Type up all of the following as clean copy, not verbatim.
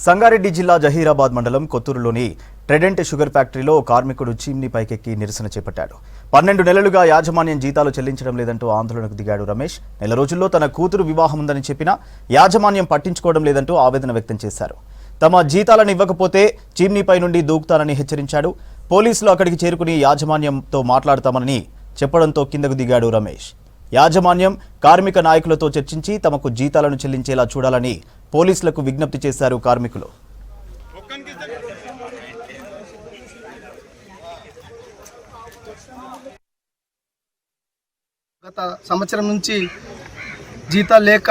సంగారెడ్డి జిల్లా జహీరాబాద్ మండలం కొత్తూరులోని ట్రెడెంట్ షుగర్ ఫ్యాక్టరీలో కార్మికుడు చీమ్ని పైకెక్కి నిరసన చేపట్టాడు. 12 నెలలుగా యాజమాన్యం జీతాలు చెల్లించడం లేదంటూ ఆందోళనకు దిగాడు రమేష్. నెల రోజుల్లో తన కూతురు వివాహం ఉందని చెప్పినా యాజమాన్యం పట్టించుకోవడం లేదంటూ ఆవేదన వ్యక్తం చేశారు. తమ జీతాలను ఇవ్వకపోతే చీమ్నీపై నుండి దూకుతానని హెచ్చరించాడు. పోలీసులు అక్కడికి చేరుకుని యాజమాన్యంతో మాట్లాడతామని చెప్పడంతో కిందకు దిగాడు రమేష్. యాజమాన్యం కార్మిక నాయకులతో చర్చించి తమకు జీతాలను చెల్లించేలా చూడాలని పోలీసులకు విజ్ఞప్తి చేశారు కార్మికులు. గత సంవత్సరం నుంచి జీతాలు లేక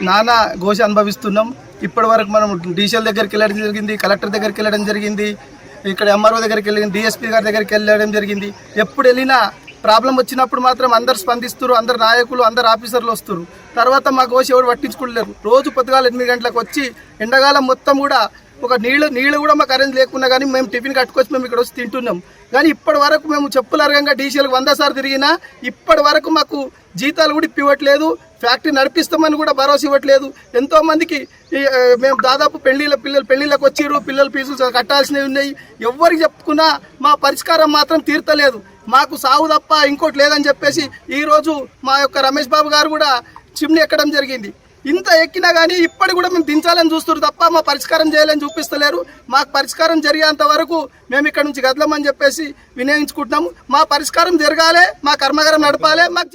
నానా ఘోష అనుభవిస్తున్నాం. ఇప్పటి వరకు మనం డీసీఎల్ దగ్గరికి వెళ్ళడం జరిగింది, కలెక్టర్ దగ్గరికి వెళ్ళడం జరిగింది, ఇక్కడ ఎంఆర్ఓ దగ్గరికి వెళ్ళింది, డిఎస్పీ గారి దగ్గరికి వెళ్ళడం జరిగింది. ఎప్పుడు వెళ్ళినా ప్రాబ్లం వచ్చినప్పుడు మాత్రం అందరు స్పందిస్తారు, అందరు నాయకులు, అందరు ఆఫీసర్లు వస్తారు. తర్వాత మా ఘోష ఎవరు పట్టించుకోలేరు. రోజు పొద్దుగాల 8 గంటలకు వచ్చి ఎండాకాలం మొత్తం కూడా ఒక నీళ్ళు కూడా మాకు అరేంజ్ లేకున్నా కానీ మేము టిఫిన్ కట్టుకొచ్చి మేము ఇక్కడ వచ్చి తింటున్నాం. కానీ ఇప్పటి వరకు మేము చెప్పుల అరగంగా డీసీఎల్కి 100 సార్లు తిరిగినా ఇప్పటి వరకు మాకు జీతాలు కూడా ఇవ్వట్లేదు. ఫ్యాక్టరీ నడిపిస్తామని కూడా భరోసా ఇవ్వట్లేదు. ఎంతోమందికి మేము దాదాపు పెళ్ళిళ్ళకి వచ్చిర్రు, పిల్లల ఫీజులు కట్టాల్సినవి ఉన్నాయి. ఎవరికి చెప్పుకున్నా మా పరిష్కారం మాత్రం తీర్తలేదు. మాకు సాగు తప్ప ఇంకోటి లేదని చెప్పేసి ఈరోజు మా యొక్క రమేష్ బాబు గారు కూడా చిమ్ని ఎక్కడం జరిగింది. ఇంత ఎక్కినా కానీ ఇప్పటి కూడా మేము దించాలని చూస్తున్నారు తప్ప మా పరిష్కారం చేయాలని చూపిస్తలేరు. మాకు పరిష్కారం జరిగేంత వరకు మేము ఇక్కడ నుంచి కదలమని చెప్పేసి వినియోగించుకుంటున్నాము. మా పరిష్కారం జరగాలి, మా కర్మాగారం నడపాలి, మాకు